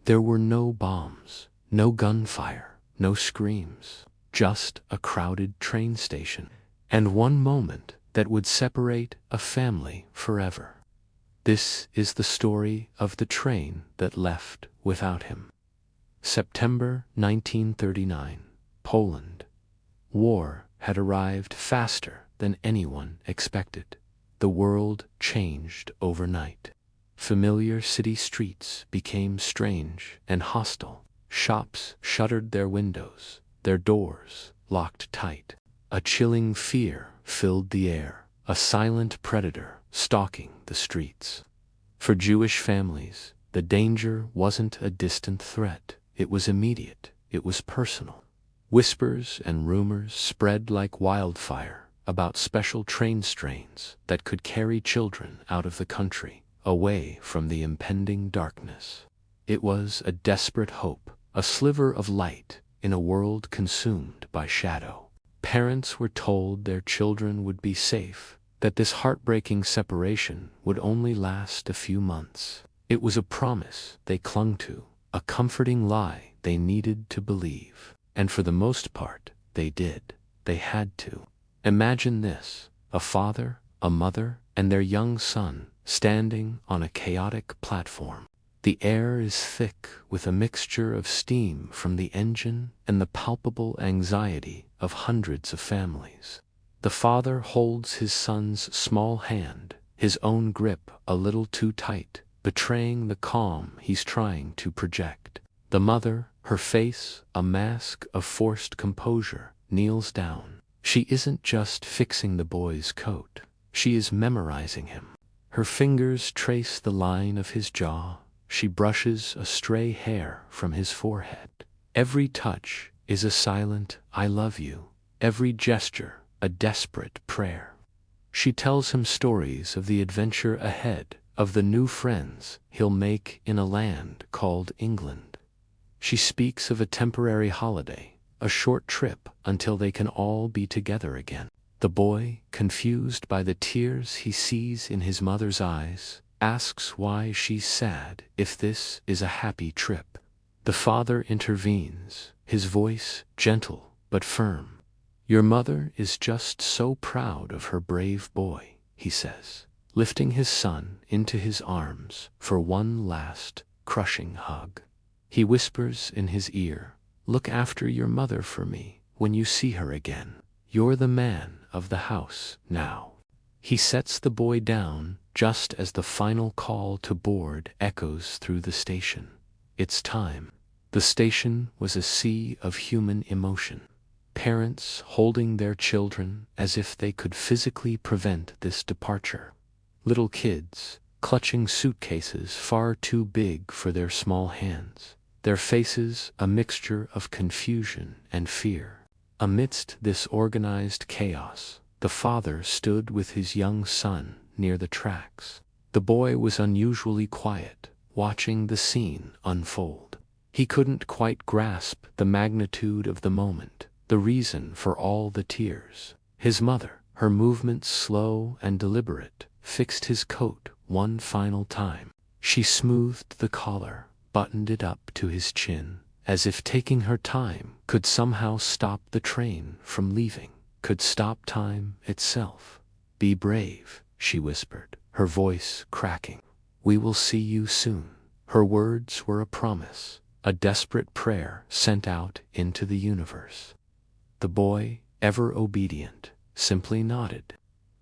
There were no bombs, no gunfire, no screams, just a crowded train station, and one moment that would separate a family forever. This is the story of the train that left without him. September 1939, Poland. War had arrived faster than anyone expected. The world changed overnight. Familiar city streets became strange and hostile. Shops shuttered their windows, their doors locked tight. A chilling fear filled the air, a silent predator stalking the streets. For Jewish families, the danger wasn't a distant threat. It was immediate. It was personal. Whispers and rumors spread like wildfire about special train trains that could carry children out of the country, away from the impending darkness. It was a desperate hope, a sliver of light in a world consumed by shadow. Parents were told their children would be safe, that this heartbreaking separation would only last a few months. It was a promise they clung to, a comforting lie they needed to believe. And for the most part, they did. They had to. Imagine this: a father, a mother, and their young son standing on a chaotic platform. The air is thick with a mixture of steam from the engine and the palpable anxiety of hundreds of families. The father holds his son's small hand, his own grip a little too tight, betraying the calm he's trying to project. The mother, her face a mask of forced composure, kneels down. She isn't just fixing the boy's coat. She is memorizing him. Her fingers trace the line of his jaw. She brushes a stray hair from his forehead. Every touch is a silent "I love you." Every gesture a desperate prayer. She tells him stories of the adventure ahead, of the new friends he'll make in a land called England. She speaks of a temporary holiday, a short trip until they can all be together again. The boy, confused by the tears he sees in his mother's eyes, asks why she's sad if this is a happy trip. The father intervenes, his voice gentle but firm. "Your mother is just so proud of her brave boy," he says, lifting his son into his arms for one last, crushing hug. He whispers in his ear, "Look after your mother for me when you see her again. You're the man of the house now." He sets the boy down just as the final call to board echoes through the station. It's time. The station was a sea of human emotion. Parents holding their children as if they could physically prevent this departure. Little kids clutching suitcases far too big for their small hands. Their faces a mixture of confusion and fear. Amidst this organized chaos, the father stood with his young son near the tracks. The boy was unusually quiet, watching the scene unfold. He couldn't quite grasp the magnitude of the moment, the reason for all the tears. His mother, her movements slow and deliberate, fixed his coat one final time. She smoothed the collar, buttoned it up to his chin, as if taking her time could somehow stop the train from leaving, could stop time itself. "Be brave," she whispered, her voice cracking. "We will see you soon." Her words were a promise, a desperate prayer sent out into the universe. The boy, ever obedient, simply nodded.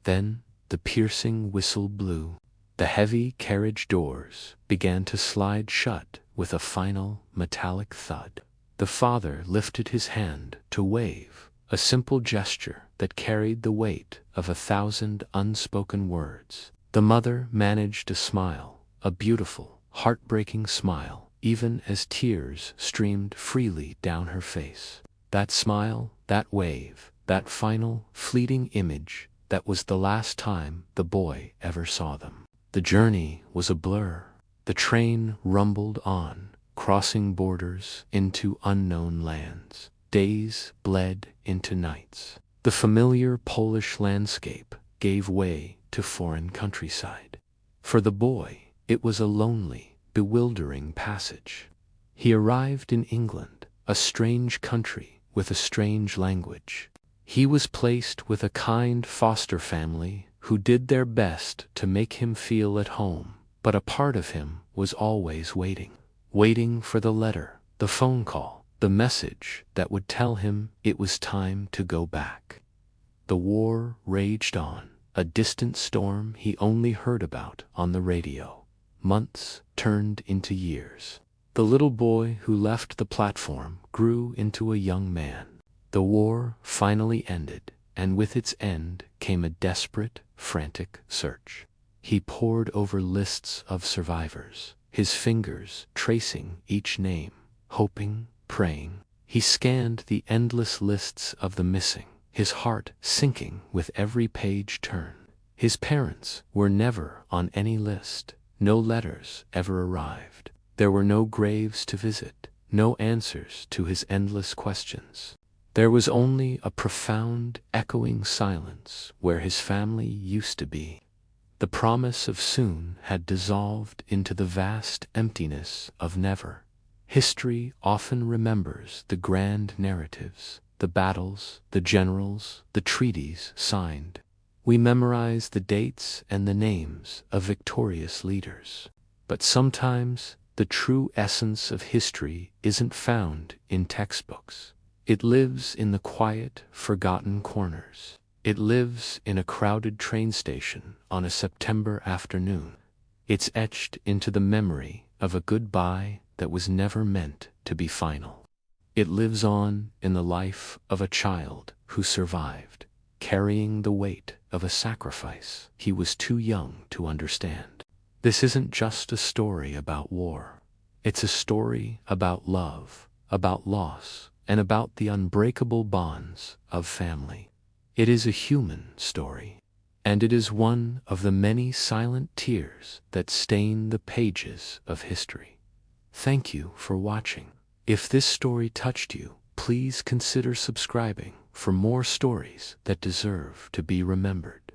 Then the piercing whistle blew. The heavy carriage doors began to slide shut with a final metallic thud. The father lifted his hand to wave, a simple gesture that carried the weight of 1,000 unspoken words. The mother managed a smile, a beautiful, heartbreaking smile, even as tears streamed freely down her face. That smile, that wave, that final, fleeting image, that was the last time the boy ever saw them. The journey was a blur. The train rumbled on, crossing borders into unknown lands. Days bled into nights. The familiar Polish landscape gave way to foreign countryside. For the boy, it was a lonely, bewildering passage. He arrived in England, a strange country with a strange language. He was placed with a kind foster family who did their best to make him feel at home, but a part of him was always waiting for the letter, the phone call, the message that would tell him it was time to go back. The war raged on, a distant storm he only heard about on the radio. Months turned into years. The little boy who left the platform grew into a young man. The war finally ended, and with its end came a desperate, frantic search. He pored over lists of survivors, his fingers tracing each name, hoping, praying. He scanned the endless lists of the missing, his heart sinking with every page turned. His parents were never on any list. No letters ever arrived. There were no graves to visit, no answers to his endless questions. There was only a profound, echoing silence where his family used to be. The promise of soon had dissolved into the vast emptiness of never. History often remembers the grand narratives, the battles, the generals, the treaties signed. We memorize the dates and the names of victorious leaders. But sometimes the true essence of history isn't found in textbooks. It lives in the quiet, forgotten corners. It lives in a crowded train station on a September afternoon. It's etched into the memory of a goodbye that was never meant to be final. It lives on in the life of a child who survived, carrying the weight of a sacrifice he was too young to understand. This isn't just a story about war. It's a story about love, about loss, and about the unbreakable bonds of family. It is a human story, and it is one of the many silent tears that stain the pages of history. Thank you for watching. If this story touched you, please consider subscribing for more stories that deserve to be remembered.